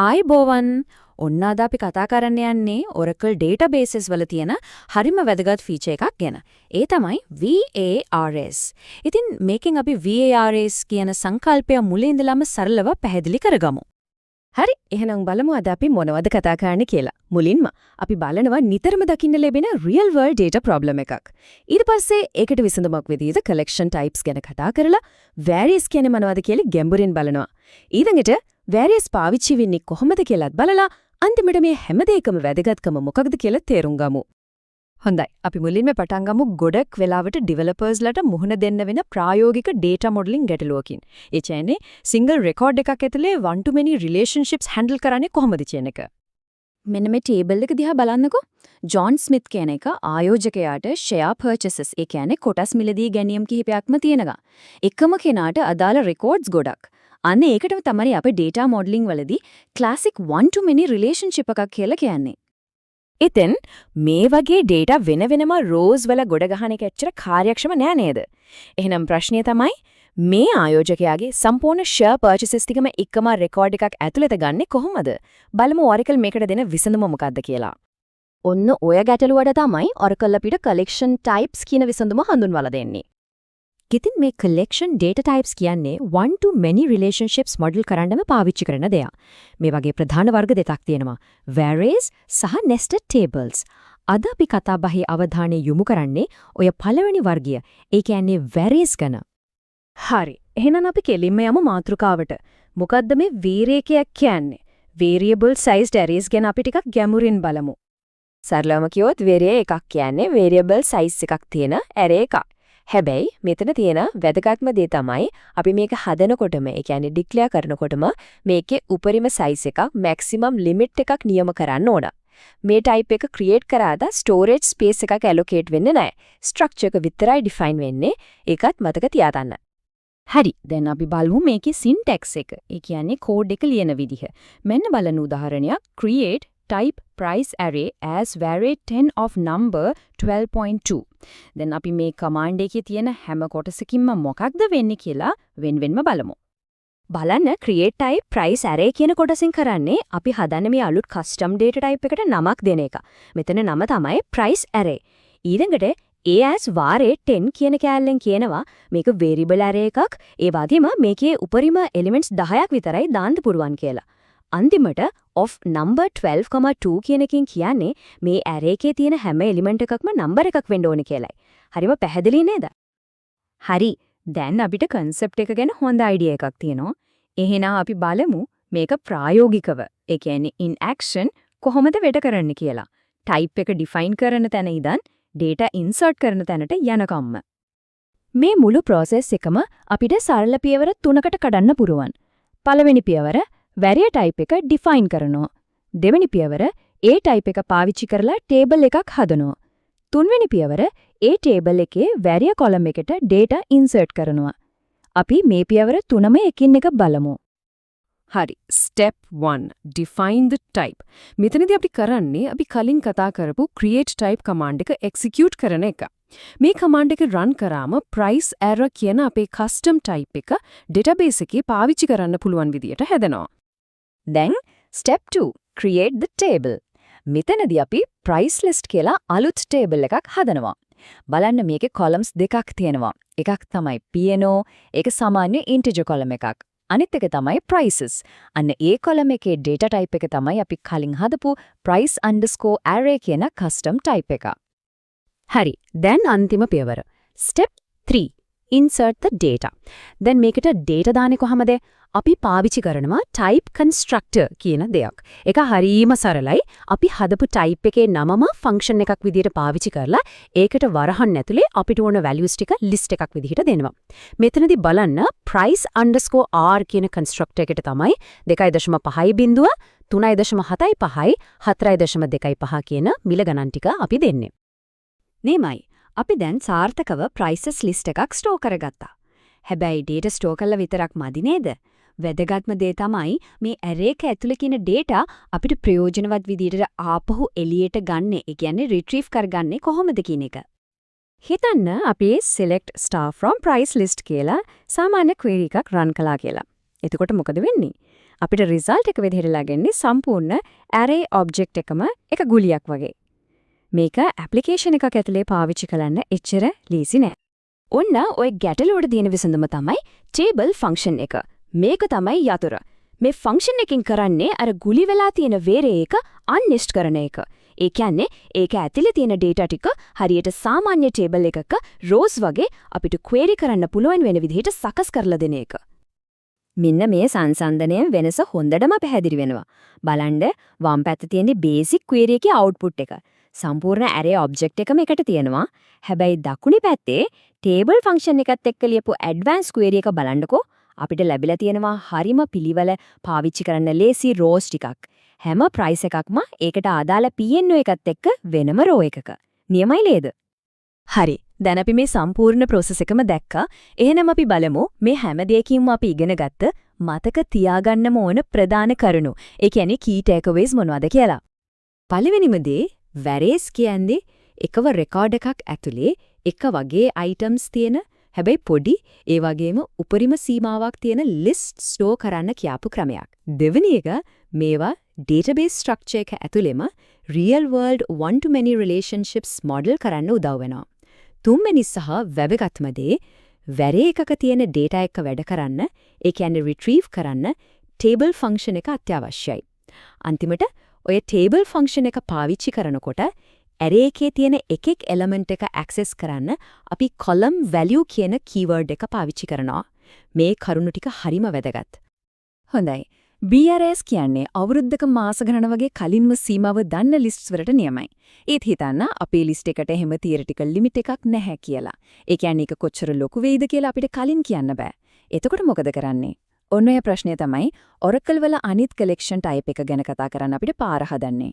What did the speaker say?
ආයිබෝවන් ඔන්න අද අපි කතා කරන්න යන්නේ Oracle databases වල තියෙන හරිම වැදගත් ෆීචර් එකක් ගැන. ඒ තමයි VARS. ඉතින් මේකෙන් අපි VARS කියන සංකල්පය මුලින් ඉඳලම සරලව පැහැදිලි කරගමු. හරි, එහෙනම් බලමු අද අපි මොනවද කතා කරන්නේ කියලා. මුලින්ම අපි බලනවා නිතරම දකින්න ලැබෙන real world data problem එකක්. ඊට පස්සේ ඒකට විසඳුමක් විදිහට collection types ගැන කතා කරලා various කියන්නේ මොනවද කියලා ගැඹුරින් බලනවා. ඊළඟට various පාවිච්චි වෙන්නේ කොහොමද කියලාත් බලලා අන්තිමට මේ හැම දෙයකම වැදගත්කම මොකක්ද කියලා තේරුම් ගමු. හොඳයි, අපි මුලින්ම පටන් ගමු ගොඩක් වෙලාවට developers-ලට මුහුණ දෙන්න වෙන ප්‍රායෝගික data modeling ගැටලුවකින්. ඒ කියන්නේ single record එකක් ඇතුලේ one to many relationships handle කරන්නේ කොහොමද කියන එක. මෙන්න මේ table එක දිහා බලන්නකෝ. ජොන් ස්මිත් කියන එක ආයෝජකයාට share purchases, ඒ කියන්නේ කොටස් මිලදී ගැනීම කිහිපයක්ම තියෙනවා. එකම කෙනාට අදාළ records ගොඩක්. අන්න ඒකටම තමයි අපේ data modeling වලදී classic one to many relationship එකක් කියලා කියන්නේ. ඉතින් මේ වගේ data වෙන වෙනම rows වල ගොඩ ගහන එක ඇත්තට කාර්යක්ෂම නෑ නේද? එහෙනම් ප්‍රශ්නය තමයි මේ ආයෝජකයාගේ සම්පූර්ණ share purchases ටිකම එකම record එකක් ඇතුළත ගන්නෙ කොහොමද? බලමු Oracle මේකට දෙන විසඳුම මොකක්ද කියලා. ඔන්න ඔය ගැටලුවට තමයි Oracle අපිට collection types කියන විසඳුම හඳුන්වලා දෙන්නේ. ඉතින් මේ collection data types කියන්නේ one to many relationships model කරන්නම පාවිච්චි කරන දෙයක්. මේ වගේ ප්‍රධාන වර්ග දෙකක් තියෙනවා. Arrays සහ nested tables. අද අපි කතා බහේ අවධානය යොමු කරන්නේ ඔය පළවෙනි වර්ගය. ඒ කියන්නේ arrays ගැන. හරි. එහෙනම් අපි කෙලින්ම යමු මාතෘකාවට. මොකද්ද මේ වීරේකයක් කියන්නේ? Variable sized arrays ගැන අපි ටිකක් ගැඹුරින් බලමු. සරලවම කිව්වොත් array එකක් කියන්නේ variable size එකක් තියෙන array එකක්. හැබැයි මෙතන තියෙන වැදගත්ම දේ තමයි අපි මේක හදනකොටම, ඒ කියන්නේ ඩික්ලෙයාර් කරනකොටම මේකේ උපරිම size එකක්, maximum limit එකක් නියම කරන්න ඕන. මේ type එක create කරාද storage space එකක් allocate වෙන්නේ නැහැ. structure එක විතරයි define වෙන්නේ. ඒකත් මතක තියාගන්න. හරි, දැන් අපි බලමු මේකේ syntax එක. ඒ කියන්නේ code එක ලියන විදිහ. මෙන්න බලන උදාහරණයක් create type price array as varied 10 of number 12.2. දැන් අපි මේ command එකේ තියෙන හැම කොටසකින්ම මොකක්ද වෙන්නේ කියලා වෙන-වෙනම බලමු. බලන්න create type price array කියන කොටසින් කරන්නේ අපි හදන්නේ මේ අලුත් custom data type එකට නමක් දෙන එක. මෙතන නම තමයි price array. ඊළඟට as varied 10 කියන කැලෙන් කියනවා මේක variable array එකක්. ඒ වගේම මේකේ උපරිම elements 10ක් විතරයි දාන්න පුරුවන් කියලා. අන්තිමට of number 12.2 කියන එකෙන් කියන්නේ මේ array එකේ තියෙන හැම element එකක්ම number එකක් වෙන්න ඕනේ කියලායි. හරිම පැහැදිලි නේද? හරි. දැන් අපිට concept එක ගැන හොඳ idea එකක් තියෙනවා. එහෙනම් අපි බලමු මේක ප්‍රායෝගිකව, ඒ කියන්නේ in action කොහොමද වැඩ කරන්නේ කියලා. type එක define කරන තැන ඉඳන් data insert කරන තැනට යනකම්ම. මේ මුළු process එකම අපිට සරල පියවර 3කට කඩන්න පුරුවන්. පළවෙනි පියවර variable type එක define කරනවා. දෙවෙනි පියවර ඒ type එක පාවිච්චි කරලා table එකක් හදනවා. තුන්වෙනි පියවර ඒ table එකේ variable column එකට data insert කරනවා. අපි මේ පියවර තුනම එකින් එක බලමු. හරි. Step 1 define the type. මෙතනදී අපි කරන්නේ අපි කලින් කතා කරපු create type command එක execute කරන එක. මේ command එක run කරාම price error කියන අපේ custom type එක database එකේ පාවිච්චි කරන්න පුළුවන් විදියට හැදෙනවා. දැන් step 2 create the table. මෙතනදී අපි price list කියලා අලුත් table එකක් හදනවා. බලන්න මේකේ columns දෙකක් තියෙනවා. එකක් තමයි P&O, ඒක සාමාන්‍ය integer column එකක්. අනිත් එක තමයි prices. අන්න ඒ column එකේ data type එක තමයි අපි කලින් හදපු price_array කියන custom type එක. හරි. දැන් අන්තිම පියවර. step 3 insert the data. දැන් මේකට data දාන්නේ කොහමද? අපි පාවිච්චි කරනවා type constructor කියන දෙයක්. ඒක හරීම සරලයි. අපි හදපු type එකේ නමම function එකක් විදිහට පාවිච්චි කරලා ඒකට වරහන් ඇතුලේ අපිට ඕන values ටික list එකක් විදිහට දෙනවා. මෙතනදී බලන්න price_r කියන constructor එකට තමයි 2.5 බිඳුව 3.75 4.25 කියන මිල ගණන් ටික අපි දෙන්නේ. නෙමයි. අපි දැන් සාර්ථකව prices list එකක් store කරගත්තා. හැබැයි data store කළා විතරක් මදි නේද? වැදගත්ම දේ තමයි මේ array එක ඇතුලේ කියන data අපිට ප්‍රයෝජනවත් විදිහට ආපහු එළියට ගන්න, ඒ කියන්නේ retrieve කරගන්නේ කොහොමද කියන එක. හිතන්න අපි select star from price list කියලා සාමාන්‍ය query එකක් run කළා කියලා. එතකොට මොකද වෙන්නේ? අපිට රිසල්ට් එක විදිහට ළඟන්නේ සම්පූර්ණ array object එකම එක ගුලියක් වගේ. මේක ඇප්ලිකේෂන් එකක් ඇතුලේ පාවිච්චි කරන්න එච්චර ලීසි නෑ. ඔන්න ඔය ගැටලුවට තියෙන විසඳුම තමයි table function එක. මේක තමයි යතුරු. මේ function එකකින් කරන්නේ අර ගුලි වෙලා තියෙන වේරේ එක unlist කරන එක. ඒ කියන්නේ ඒක ඇතුලේ තියෙන data ටික හරියට සාමාන්‍ය table එකක rows වගේ අපිට query කරන්න පුළුවන් වෙන විදිහට සකස් කරලා දෙන එක. මෙන්න මේ සංසන්දනයෙන් වෙනස හොඳටම පැහැදිලි වෙනවා. බලන්න වම් පැත්තේ තියෙන basic query එකේ output එක. සම්පූර්ණ array object එකම එකට තියෙනවා. හැබැයි දකුණේ පැත්තේ table function එකත් එක්ක ලියපු advanced query එක බලන්නකෝ. අපිට ලැබිලා තියෙනවා හරිම පිළිවෙල පාවිච්චි කරන්න ලේසි rows ටිකක්. හැම price එකක්ම ඒකට අදාළ PNO එකත් එක්ක වෙනම row එකක. නියමයි නේද? හරි. දැන් අපි මේ සම්පූර්ණ process එකම දැක්කා. එහෙනම් අපි බලමු මේ හැම දෙයකින්ම අපි ඉගෙනගත්ත මතක තියාගන්නම ඕන ප්‍රධාන කරුණු. ඒ කියන්නේ key takeaways මොනවද කියලා. පළවෙනිම දේ වැරේස් කියන්නේ එකව රෙකෝඩ් එකක් ඇතුලේ එක වගේ items තියෙන හැබැයි පොඩි ඒ වගේම උපරිම සීමාවක් තියෙන list store කරන්න කියපු ක්‍රමයක්. දෙවෙනි එක මේවා database structure එක ඇතුලේම real world one to many relationships model කරන්න උදව් වෙනවා. තුන්වෙනි සහ වැදගත්ම දේ වැරේ එකක තියෙන data එක වැඩ කරන්න ඒ කියන්නේ retrieve කරන්න table function එක අත්‍යවශ්‍යයි. අන්තිමට ඔය table function එක පාවිච්චි කරනකොට array එකේ තියෙන එකෙක් element එක access කරන්න අපි column value කියන keyword එක පාවිච්චි කරනවා. මේ කරුණු ටික හරිම වැදගත්. හොඳයි. BRS කියන්නේ අවුරුද්දක මාස ගණන වගේ කලින්ම සීමාව දන්න lists වලට නියමයි. ඒත් හිතන්න අපේ list එකට එහෙම theoretical limit එකක් නැහැ කියලා. ඒ කියන්නේ ඒක කොච්චර ලොකු වෙයිද කියලා අපිට කලින් කියන්න බෑ. එතකොට මොකද කරන්නේ? ඔන්න ඔය ප්‍රශ්නය තමයි Oracle වල අනිත් collection type එක ගැන කතා කරන්න අපිට පාර හදන්නේ.